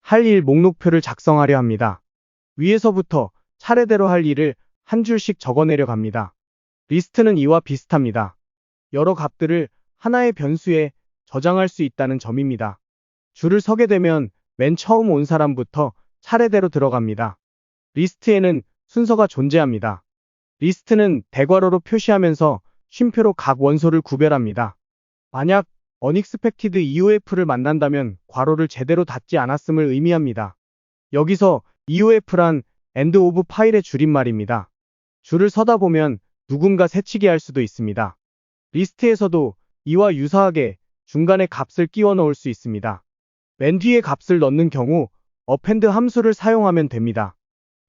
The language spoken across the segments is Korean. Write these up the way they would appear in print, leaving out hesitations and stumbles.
할 일 목록표를 작성하려 합니다. 위에서부터 차례대로 할 일을 한 줄씩 적어내려 갑니다. 리스트는 이와 비슷합니다. 여러 값들을 하나의 변수에 저장할 수 있다는 점입니다. 줄을 서게 되면 맨 처음 온 사람부터 차례대로 들어갑니다. 리스트에는 순서가 존재합니다. 리스트는 대괄호로 표시하면서 쉼표로 각 원소를 구별합니다. 만약 unexpected EOF를 만난다면 괄호를 제대로 닫지 않았음을 의미합니다. 여기서 EOF란 end of file의 줄임말입니다. 줄을 서다 보면 누군가 새치기 할 수도 있습니다. 리스트에서도 이와 유사하게 중간에 값을 끼워 넣을 수 있습니다. 맨 뒤에 값을 넣는 경우 append 함수를 사용하면 됩니다.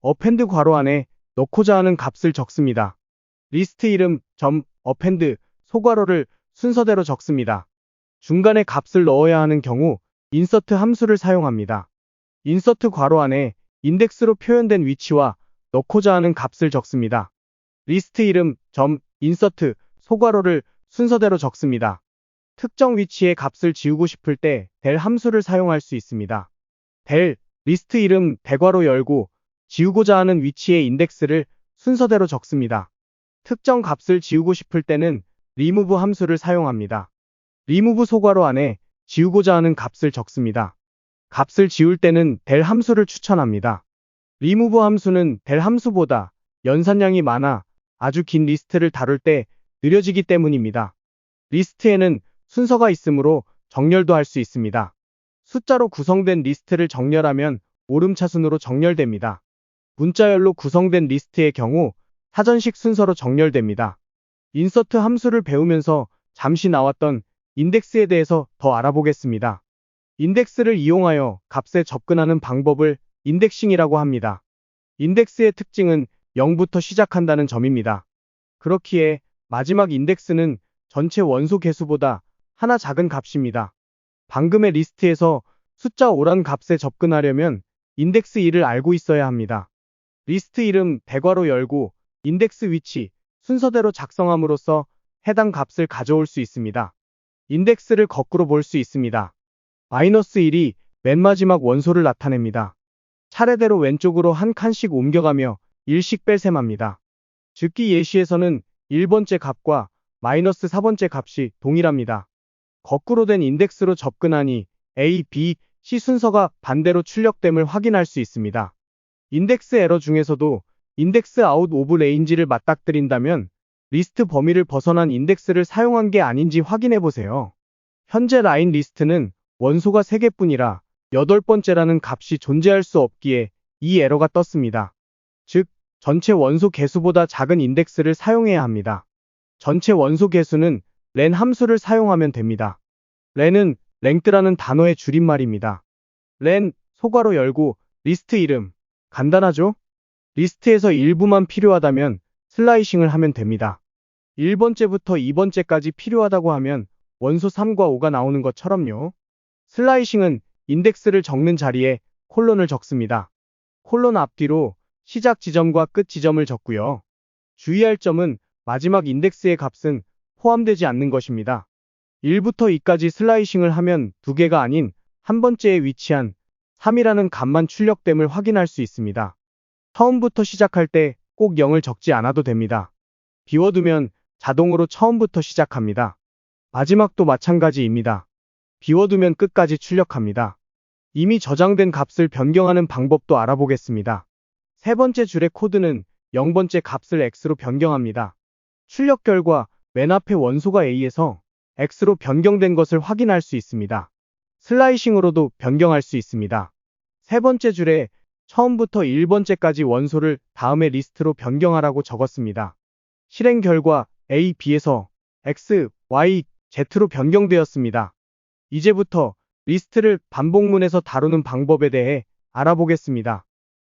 append 괄호 안에 넣고자 하는 값을 적습니다. 리스트 이름 .append 소괄호를 순서대로 적습니다. 중간에 값을 넣어야 하는 경우 insert 함수를 사용합니다. insert 괄호 안에 인덱스로 표현된 위치와 넣고자 하는 값을 적습니다. 리스트 이름 .insert 소괄호를 순서대로 적습니다. 특정 위치의 값을 지우고 싶을 때 del 함수를 사용할 수 있습니다. del 리스트 이름 대괄호 열고 지우고자 하는 위치의 인덱스를 순서대로 적습니다. 특정 값을 지우고 싶을 때는 remove 함수를 사용합니다. remove 소괄호 안에 지우고자 하는 값을 적습니다. 값을 지울 때는 del 함수를 추천합니다. remove 함수는 del 함수보다 연산량이 많아 아주 긴 리스트를 다룰 때 느려지기 때문입니다. 리스트에는 순서가 있으므로 정렬도 할 수 있습니다. 숫자로 구성된 리스트를 정렬하면 오름차순으로 정렬됩니다. 문자열로 구성된 리스트의 경우 사전식 순서로 정렬됩니다. insert 함수를 배우면서 잠시 나왔던 인덱스에 대해서 더 알아보겠습니다. 인덱스를 이용하여 값에 접근하는 방법을 인덱싱이라고 합니다. 인덱스의 특징은 0부터 시작한다는 점입니다. 그렇기에 마지막 인덱스는 전체 원소 개수보다 하나 작은 값입니다. 방금의 리스트에서 숫자 5란 값에 접근하려면 인덱스 1을 알고 있어야 합니다. 리스트 이름 대괄호 열고 인덱스 위치 순서대로 작성함으로써 해당 값을 가져올 수 있습니다. 인덱스를 거꾸로 볼 수 있습니다. -1이 맨 마지막 원소를 나타냅니다. 차례대로 왼쪽으로 한 칸씩 옮겨가며 1씩 뺄셈합니다. 즉기 예시에서는 1번째 값과 -4번째 값이 동일합니다. 거꾸로 된 인덱스로 접근하니 A, B, C 순서가 반대로 출력됨을 확인할 수 있습니다. 인덱스 에러 중에서도 인덱스 아웃 오브 레인지를 맞닥뜨린다면 리스트 범위를 벗어난 인덱스를 사용한 게 아닌지 확인해 보세요. 현재 라인 리스트는 원소가 3개뿐이라 8번째라는 값이 존재할 수 없기에 이 에러가 떴습니다. 즉, 전체 원소 개수보다 작은 인덱스를 사용해야 합니다. 전체 원소 개수는 len 함수를 사용하면 됩니다. len은 length라는 단어의 줄임말입니다. len, 소괄호 열고, 리스트 이름. 간단하죠? 리스트에서 일부만 필요하다면 슬라이싱을 하면 됩니다. 1번째부터 2번째까지 필요하다고 하면 원소 3과 5가 나오는 것처럼요. 슬라이싱은 인덱스를 적는 자리에 콜론을 적습니다. 콜론 앞뒤로 시작 지점과 끝 지점을 적고요. 주의할 점은 마지막 인덱스의 값은 포함되지 않는 것입니다. 1부터 2까지 슬라이싱을 하면 2개가 아닌 한 번째에 위치한 3이라는 값만 출력됨을 확인할 수 있습니다. 처음부터 시작할 때 꼭 0을 적지 않아도 됩니다. 비워두면 자동으로 처음부터 시작합니다. 마지막도 마찬가지입니다. 비워두면 끝까지 출력합니다. 이미 저장된 값을 변경하는 방법도 알아보겠습니다. 세 번째 줄의 코드는 0번째 값을 x로 변경합니다. 출력 결과 맨 앞에 원소가 a에서 x로 변경된 것을 확인할 수 있습니다. 슬라이싱으로도 변경할 수 있습니다. 세 번째 줄에 처음부터 1번째까지 원소를 다음의 리스트로 변경하라고 적었습니다. 실행 결과 A, B에서 X, Y, Z로 변경되었습니다. 이제부터 리스트를 반복문에서 다루는 방법에 대해 알아보겠습니다.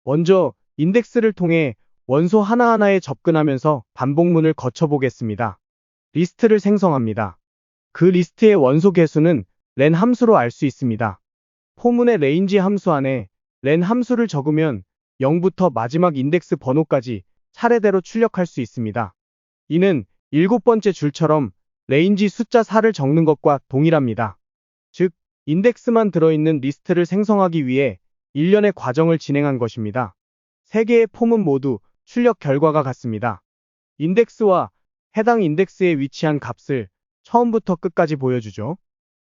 먼저 인덱스를 통해 원소 하나하나에 접근하면서 반복문을 거쳐보겠습니다. 리스트를 생성합니다. 그 리스트의 원소 개수는 len 함수로 알 수 있습니다. 포문의 range 함수 안에 len 함수를 적으면 0부터 마지막 인덱스 번호까지 차례대로 출력할 수 있습니다. 이는 7번째 줄처럼 range 숫자 4를 적는 것과 동일합니다. 즉, 인덱스만 들어있는 리스트를 생성하기 위해 일련의 과정을 진행한 것입니다. 세 개의 폼은 모두 출력 결과가 같습니다. 인덱스와 해당 인덱스에 위치한 값을 처음부터 끝까지 보여주죠.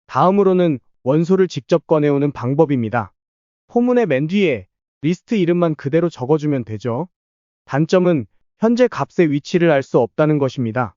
다음으로는 원소를 직접 꺼내오는 방법입니다. 포문의 맨 뒤에 리스트 이름만 그대로 적어주면 되죠. 단점은 현재 값의 위치를 알 수 없다는 것입니다.